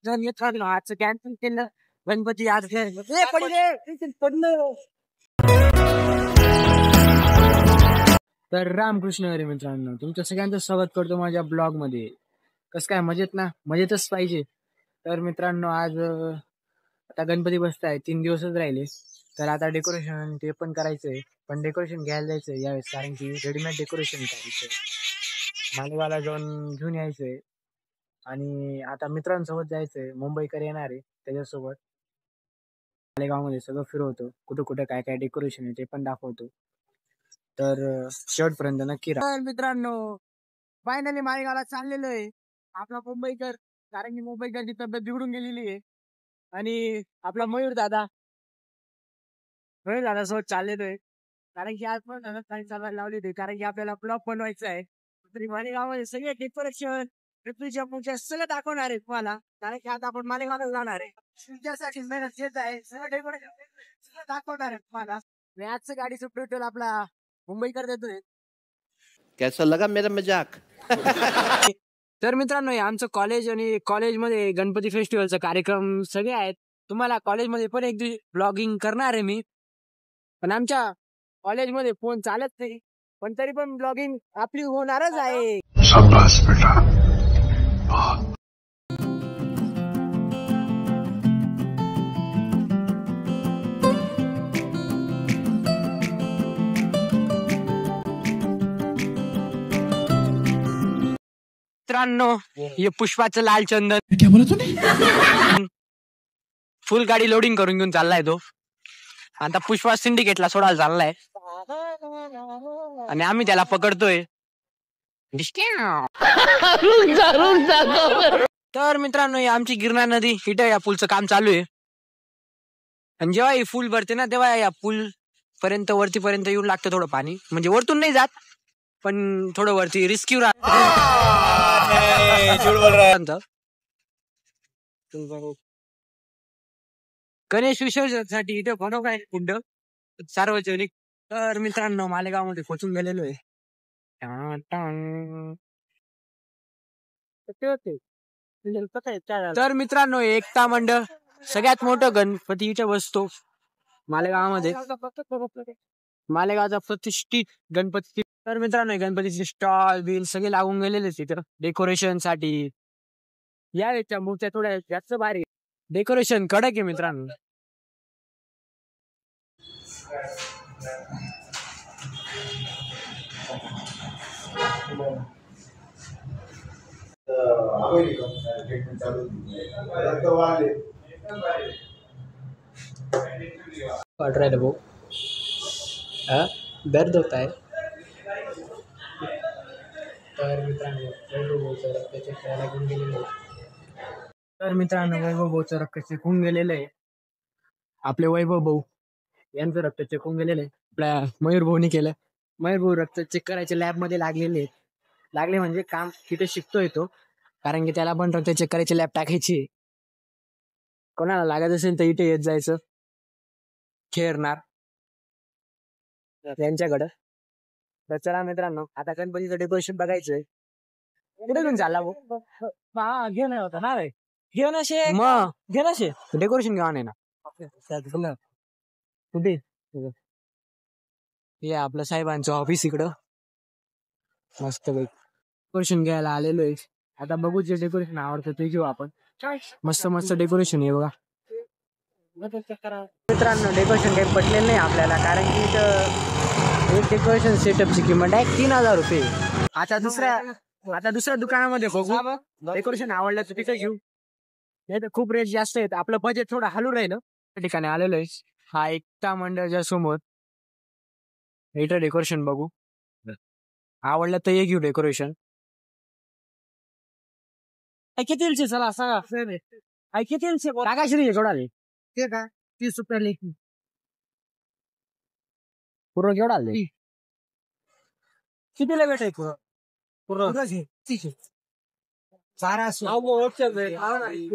जर मित्रांनो आजचं कॅन्सल केलं गणपती आज पडलं. तर रामकृष्ण हरी मित्रांनो, तुमच्या सगळ्यांचं स्वागत करतो माझ्या ब्लॉग मध्ये. कसं काय, मजेत ना? मजेतच पाहिजे. तर मित्रांनो आज आता गणपती बसताय, 3 दिवसच राहिले. तर आता डेकोरेशन ते पण करायचंय, पण डेकोरेशन घ्यायला जायचंय यावेळेस, कारण की रेडीमेड डेकोरेशन करायचंय. मालेगावला जाऊन घेऊन यायचंय. आणि आता मित्रांसोबत जायचंय, मुंबईकर येणार आहे त्याच्यासोबत. मालेगावमध्ये सगळं फिरवतो, कुठं कुठं काय काय डेकोरेशन आहे ते पण दाखवतो. तर शेवटपर्यंत नक्की राहा. तर मित्रांनो फायनली मालेगावला चाललेलो आहे आपला मुंबईकर, कारण की मुंबईकरची तब्येत बिघडून गेलेली आहे. आणि आपला मयूर दादा सोबत चाललेलो आहे, कारण की आज पण चालायला लावली होती, कारण की आपल्याला ब्लॉग बनवायचा आहे. तरी मालेगावमध्ये सगळे डेकोरेशन पृथ्वीच्या पुढच्या सगळं दाखवणार आहे तुम्हाला, कारण की आता आपण मालेगावला जाणार आहे. तुमच्यासाठी मेहनत घेत आहे, सगळं डेकोरेशन सगळं दाखवणार आहे तुम्हाला. मी आजचं गाडीचं पेट्रोल आपला मुंबईकर देतोय. कैसा लगा मेरा मजाक? तर मित्रांनो आमचं कॉलेज, आणि कॉलेजमध्ये गणपती फेस्टिवलचा कार्यक्रम सगळे आहेत. तुम्हाला कॉलेजमध्ये पण एक दिवशी ब्लॉगिंग करणार आहे मी, पण आमच्या कॉलेजमध्ये फोन चालत नाही, पण तरी पण ब्लॉगिंग आपली होणारच आहे. शाबाश बेटा. मित्रांनो हे पुष्पाचं लाल चंदन क्या बोला तूने? फुल गाडी लोडिंग करून घेऊन चाललाय तो. आता पुष्पा सिंडिकेटला सोडायला चाललाय, आणि आम्ही त्याला पकडतोय. तर मित्रांनो आमची गिरणा नदी इथं या पूलचं काम चालू आहे, आणि जेव्हा ही पूल भरते ना तेव्हा या पूल पर्यंत वरतीपर्यंत येऊन लागतं थोडं पाणी, म्हणजे वरतून नाही जात पण थोडं वरती रिस्क्यू गणेश विसर्जनासाठी इथे बनवलं आहे कुंड सार्वजनिक. तर मित्रांनो मालेगावमध्ये पोचून गेलेलो आहे. तर मित्रांनो एकता मंडळ सगळ्यात मोठं गणपती इथे बसतो मालेगावमध्ये, मालेगावचा प्रतिष्ठित गणपती. तर मित्रांनो गणपतीचे स्टॉल बिल सगळे लागून गेलेले तिथं डेकोरेशन साठी. या मूर्त्या थोड्या जास्त भारी, डेकोरेशन कडक आहे मित्रांनो. दर्द होता है. तर मित्रांनो वैभव भाऊचं रक्त चेकून गेलेलं आहे. आपले वैभव भाऊ यांचं रक्त चेकून गेलेलं आहे. आपल्या मयूर भाऊनी केलं. मयूर भाऊ रक्त चेक करायचे लॅब मध्ये लागले म्हणजे काम तिथे शिकतोय तो, कारण की त्याला पण रक्त चेक करायची लॅब टाकायची. कोणाला लागत असेल तर इथे येत जायचं, खेळणार त्यांच्याकडं. तर चला मित्रांनो आता गणपतीचं डेकोरेशन बघायचंय. कुठे घेऊन चालला भाऊ? घेऊन होता ना रे, घेऊन असे डेकोरेशन घेऊन आहे ना. कुठे हे आपलं साहेबांचं ऑफिस इकडं मस्त डेकोरेशन घ्यायला आलेलो आहे. आता बघू जे डेकोरेशन आवडतं ते घेऊ आपण. मस्त मस्त डेकोरेशन आहे बघा मित्रांनो. डेकोरेशन काही पटलेलं नाही आपल्याला, कारण की इथं एक डेकोरेशन सेटअपची किंमत आहे 3000 रुपये. आता दुसऱ्या दुकानामध्ये बघू, डेकोरेशन आवडलं तर तिथे घेऊ, नाही तर खूप रेट जास्त आहेत. आपलं बजेट थोडं हलू राहिलं. त्या ठिकाणी आलेलो आहे. हा एकता मंडळच्या समोर इथं डेकोरेशन बघू, आवडलं तर हे घेऊ डेकोरेशन. किती चला सांगा किती टाकायचे केवढाले ते का 30 रुपये पूर्ण केवढा आले कितीला भेटाय पूर्ण सारा एक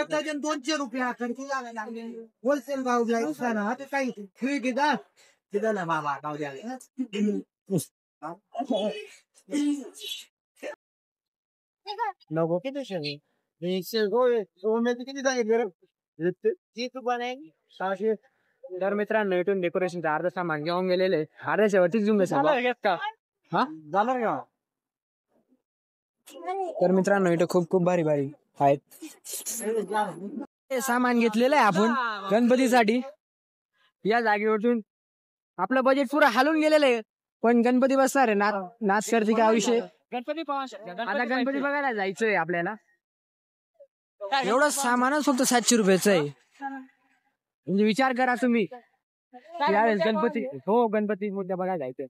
डझन 200 रुपया होलसेल भाव ना काही फ्री घेतात बाबा नको किती शेणी किती सांगितलं तर मित्रांनो इथून डेकोरेशनचं अर्ध सामान घेऊन गेलेले अर्ध्याच्या वरतीच घेऊन का हा जाणार का तर मित्रांनो इथं खूप खूप भारी भारी आहेत हे सामान घेतलेलं आहे आपण गणपतीसाठी या जागेवरून आपलं बजेट पुरं हालून गेलेलं आहे पण गणपती बसणार आहे नाच करते का विषय गणपती आता गणपती बघायला जायचंय आपल्याला एवढं सामानच फक्त 700 रुपयाचं आहे म्हणजे विचार करा तुम्ही यावेळेस गणपती हो गणपती मूर्त्या बघायला जायचंय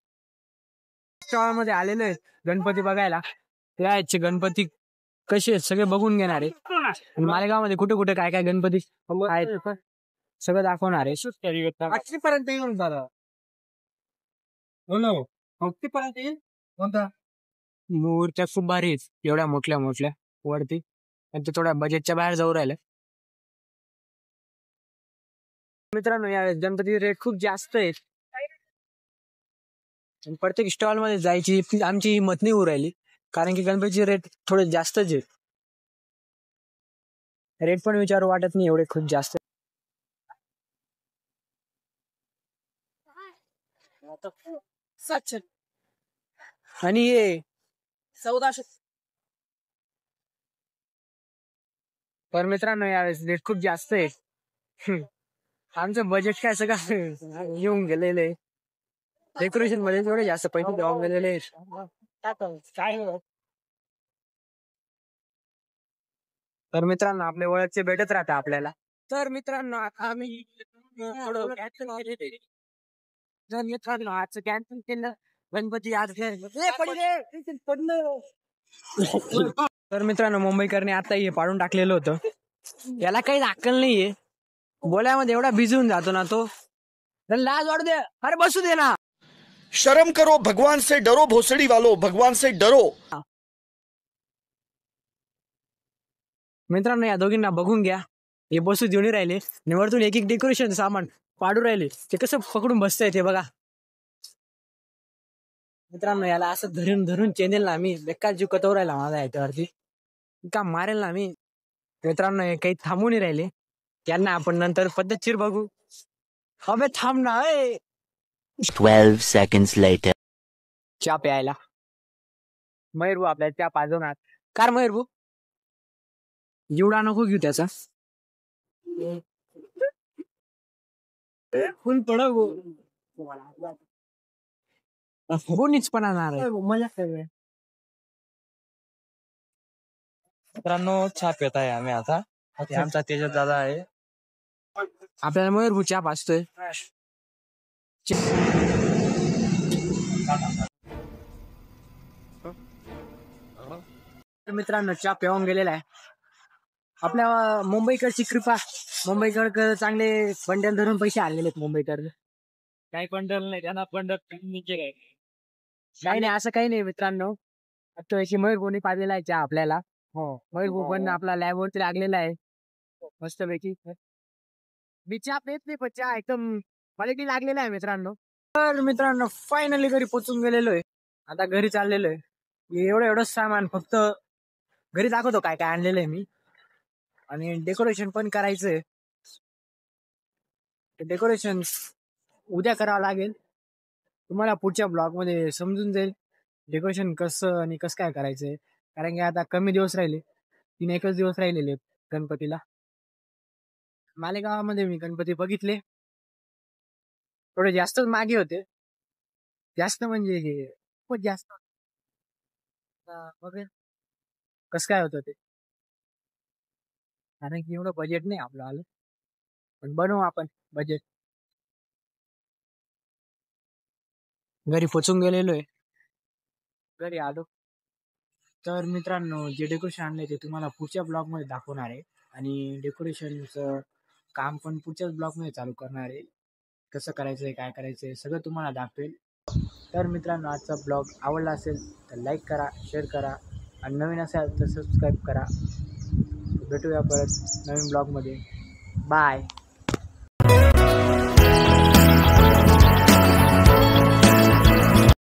मध्ये आलेलो आहे गणपती बघायला त्याचे गणपती कसे आहेत सगळे बघून घेणार आहे आणि मालेगावमध्ये कुठे कुठे काय काय गणपती आहेत सगळं दाखवणार आहे 800 पर्यंत येऊन झालं पर्यंत येईल कोणता मूर्त्या खूप भारी आहेत एवढ्या मोठ्या मोठ्या वरती आणि ते थोड्या बजेटच्या बाहेर जाऊ राहिलं मित्रांनो यावेळेस गणपती रेट खूप जास्त आहेत प्रत्येक स्टॉल मध्ये जायची आमची हिंमत नाही होऊ राहिली कारण की गणपतीचे रेट थोडे जास्तच आहेत रेट पण विचारू वाटत नाही एवढे खूप जास्त आणि हे 1400 पर मित्रांनो यावेळेस रेट खूप जास्त आहे आमचं बजेट काय सगळं येऊन गेलेलं आहे डेकोरेशन मध्ये थोडे जास्त पैसे देऊन गेलेले आहेत तर मित्रांनो आपले ओळखचे भेटत राहतात आपल्याला तर मित्रांनो आता आम्ही मित्रांनो आजचं कॅन्सल केलं गणपती आज तर मित्रांनो मुंबईकरने आता हे पाडून टाकलेलं होतं याला काही अक्कल नाहीये बोल्यामध्ये एवढा बिझी होऊन जातो ना तो लाज वाढू दे अरे बसू दे ना शर्म करो भगवान से डरो भोसड़ी वालों भगवान से डरो मित्रांनो या दोघींना बघून घ्या हे बसू देऊन राहिले निवडतून एक एक डेकोरेशन सामान पाडू राहिले ते कसं पकडून बसतंय ते बघा मित्रांनो याला असं धरून धरून चेनेल ना मी बेकार जीव कटवू राहिला माझा याच्यावरती का मारेल ना मी मित्रांनो हे काही थांबून राहिले त्यांना आपण नंतर पद्धतशीर बघू अबे थांब ना 12 seconds later. चहा प्यायला मयूर भाऊ आपल्याला चहा पाजवणार कार मयूर भाऊ एवढा नको घेऊ त्याचा फुल पडव कोणीच पण आणणार आहे मजा सगळं मित्रांनो चहा पित आहे आम्ही आता आमचा तेजस दादा आहे आपल्याला मयूर भाऊ चहा पाजतोय मित्रांनो चहा पिऊन गेलेला आहे आपल्या मुंबईकडची कृपा मुंबईकर चांगले बंडल धरून पैसे आणलेले आहेत मुंबईकर काही बंडल नाही त्यांना बंडल काय काही नाही असं काही नाही मित्रांनो आता याची मयूर भाऊनी पाजलेला आहे चहा आपल्याला हो मयूर भाऊ पण आपला लॅब वरती लागलेला आहे मस्त पैकी मी चहा पेत नाही पण चहा एकदम क्वालिटी लागलेला आहे मित्रांनो तर मित्रांनो फायनली घरी पोचून गेलेलो आहे आता घरी चाललेलो आहे एवढं सामान फक्त घरी दाखवतो काय काय आणलेलं आहे मी आणि डेकोरेशन पण करायचंय डेकोरेशन उद्या करावं लागेल तुम्हाला पुढच्या ब्लॉग मध्ये समजून जाईल डेकोरेशन कसं आणि कसं काय करायचंय कारण की आता कमी दिवस राहिले 3-1 दिवस राहिलेले गणपतीला मालेगावामध्ये मी गणपती बघितले थोडे जास्तच मागे होते जास्त म्हणजे खूपच जास्त बघेल कसं काय होतं ते कारण की एवढं बजेट नाही आपलं आलं पण बनवू आपण बजेट घरी पोचून गेलेलो आहे घरी आलो तर मित्रांनो जे डेकोरेशन आणले ते तुम्हाला पुढच्या ब्लॉग मध्ये दाखवणार आहे आणि डेकोरेशनचं काम पण पुढच्याच ब्लॉग मध्ये चालू करणार आहे कसं करायचंय काय करायचंय सगळं तुम्हाला दाखवेल तर मित्रांनो आजचा ब्लॉग आवडला असेल तर लाईक करा शेअर करा आणि नवीन असाल तर सबस्क्राईब करा भेटूया परत नवीन ब्लॉग मध्ये बाय